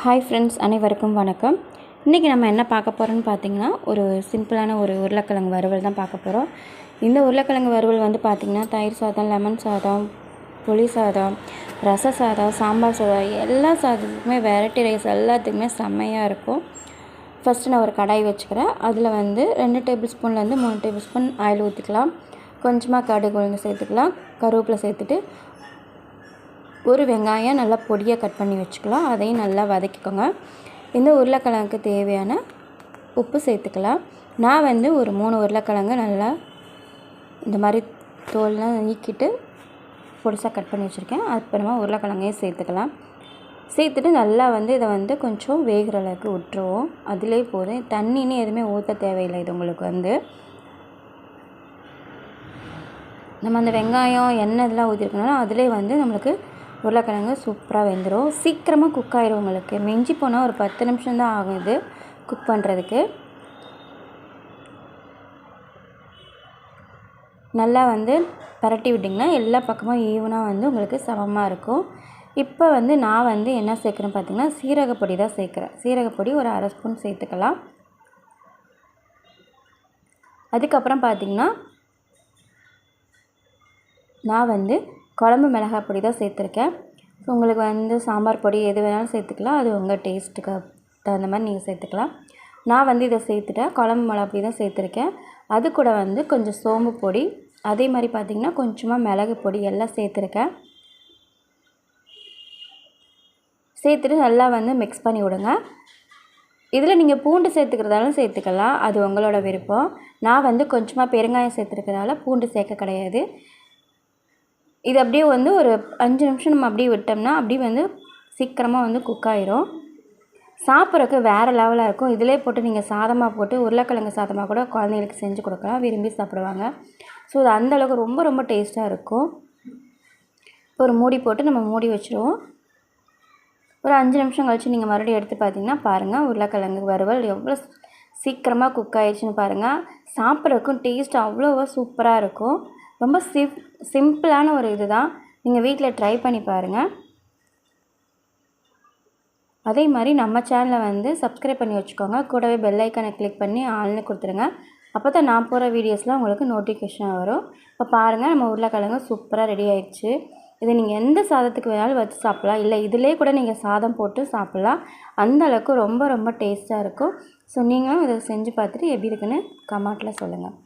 Hi friends, அனைவருக்கும் வணக்கம். இன்றைக்கி நம்ம என்ன பார்க்க போகிறோன்னு பார்த்திங்கன்னா, ஒரு சிம்பிளான ஒரு உருளைக்கிழங்கு வறுவல் தான் பார்க்க போகிறோம். இந்த உருளைக்கிழங்கு வறுவல் வந்து பார்த்திங்கன்னா, தயிர் சாதம், லெமன் சாதம், புளி சாதம், ரச சாதம், சாம்பார் சாதம், எல்லா சாதத்துக்குமே வெரைட்டி ரைஸ் எல்லாத்துக்குமே செம்மையாக இருக்கும். ஃபஸ்ட்டு நான் ஒரு கடாய் வச்சுக்கிறேன். அதில் வந்து 2 டேபிள் ஸ்பூன்லேருந்து 3 டேபிள் ஸ்பூன் ஆயில் ஊற்றிக்கலாம். கொஞ்சமாக கடுகு உளுந்து சேர்த்துக்கலாம். கருவேப்பிலை சேர்த்துட்டு ஒரு வெங்காயம் நல்லா பொடியாக கட் பண்ணி வச்சுக்கலாம். அதையும் நல்லா வதக்கிக்கோங்க. இந்த உருளைக்கிழங்குக்கு தேவையான உப்பு சேர்த்துக்கலாம். நான் வந்து ஒரு 3 உருளைக்கிழங்கு நல்லா இந்த மாதிரி தோல்லாம் நீக்கிட்டு பொடிசாக கட் பண்ணி வச்சுருக்கேன். அப்புறமா உருளைக்கிழங்கையும் சேர்த்துக்கலாம். சேர்த்துட்டு நல்லா வந்து இதை வந்து கொஞ்சம் வேகிற அளவுக்கு விட்டுருவோம். அதிலே போதும், தண்ணின்னு எதுவுமே ஊற்ற தேவையில்லை. இது உங்களுக்கு வந்து நம்ம அந்த வெங்காயம் எண்ணெய் இதெல்லாம் ஊற்றிருக்கனால அதிலே வந்து நம்மளுக்கு உருளைக்கிழங்கு சூப்பராக வெந்துடும். சீக்கிரமாக குக் ஆகிடும். உங்களுக்கு மிஞ்சி போனால் ஒரு 10 நிமிஷம் தான் ஆகும் இது குக் பண்ணுறதுக்கு. நல்லா வந்து பரட்டி விட்டிங்கன்னா எல்லா பக்கமும் ஈவனாக வந்து உங்களுக்கு சமமாக இருக்கும். இப்போ வந்து நான் வந்து என்ன சேர்க்குறேன்னு பார்த்திங்கன்னா, சீரகப்பொடி தான் சேர்க்குறேன். சீரகப்பொடி ஒரு 1/2 ஸ்பூன் சேர்த்துக்கலாம். அதுக்கப்புறம் பார்த்திங்கன்னா, நான் வந்து குழம்பு மிளகாய் பொடி தான் சேர்த்துருக்கேன். ஸோ உங்களுக்கு வந்து சாம்பார் பொடி எது வேணாலும் சேர்த்துக்கலாம். அது உங்கள் டேஸ்ட்டுக்கு தகுந்த மாதிரி நீங்கள் சேர்த்துக்கலாம். நான் வந்து இதை சேர்த்துட்டேன். குழம்பு மிளகாய் பொடி தான் சேர்த்துருக்கேன். அது கூட வந்து கொஞ்சம் சோம்பு பொடி, அதே மாதிரி பார்த்திங்கன்னா கொஞ்சமாக மிளகு பொடி எல்லாம் சேர்த்துருக்கேன். சேர்த்துட்டு நல்லா வந்து மிக்ஸ் பண்ணி விடுங்க. இதில் நீங்கள் பூண்டு சேர்த்துக்கிறதாலும் சேர்த்துக்கலாம். அது உங்களோட விருப்பம். நான் வந்து கொஞ்சமாக பெருங்காயம் சேர்த்துருக்கிறதால பூண்டு சேர்க்க கிடையாது. இது அப்படியே வந்து ஒரு 5 நிமிஷம் நம்ம அப்படியே விட்டோம்னா அப்படியே வந்து சீக்கிரமாக வந்து குக் ஆகிரும். சாப்பிட்றதுக்கு வேறு லெவலாக இருக்கும். இதிலே போட்டு நீங்கள் சாதமாக போட்டு உருளைக்கிழங்கு சாதமாக கூட குழந்தைங்களுக்கு செஞ்சு கொடுக்கலாம். விரும்பி சாப்பிடுவாங்க. ஸோ அது அந்தளவுக்கு ரொம்ப ரொம்ப டேஸ்ட்டாக இருக்கும். இப்போ ஒரு மூடி போட்டு நம்ம மூடி வச்சுருவோம். ஒரு 5 நிமிஷம் கழித்து நீங்கள் மறுபடியும் எடுத்து பார்த்தீங்கன்னா பாருங்கள், உருளைக்கிழங்கு வறுவல் எவ்வளோ சீக்கிரமாக குக் ஆகிடுச்சின்னு பாருங்கள். சாப்பிட்றதுக்கும் டேஸ்ட் அவ்வளோவா சூப்பராக இருக்கும். ரொம்ப சிம்பிளான ஒரு இது தான். நீங்கள் வீட்டில் ட்ரை பண்ணி பாருங்கள். அதே மாதிரி நம்ம சேனலை வந்து சப்ஸ்கிரைப் பண்ணி வச்சுக்கோங்க. கூடவே பெல் ஐக்கானை கிளிக் பண்ணி ஆல்னு கொடுத்துருங்க. அப்போ தான் நான் போகிற வீடியோஸ்லாம் உங்களுக்கு நோட்டிஃபிகேஷன் வரும். இப்போ பாருங்கள், நம்ம உருளைக்கிழங்கு சூப்பராக ரெடி ஆயிடுச்சு. இதை நீங்கள் எந்த சாதத்துக்கு வேணாலும் வச்சு சாப்பிட்லாம். இல்லை இதிலே கூட நீங்கள் சாதம் போட்டு சாப்பிட்லாம். அந்தளவுக்கு ரொம்ப ரொம்ப டேஸ்ட்டாக இருக்கும். ஸோ நீங்களும் இதை செஞ்சு பார்த்துட்டு எப்படி இருக்குன்னு கமெண்ட்டில் சொல்லுங்கள்.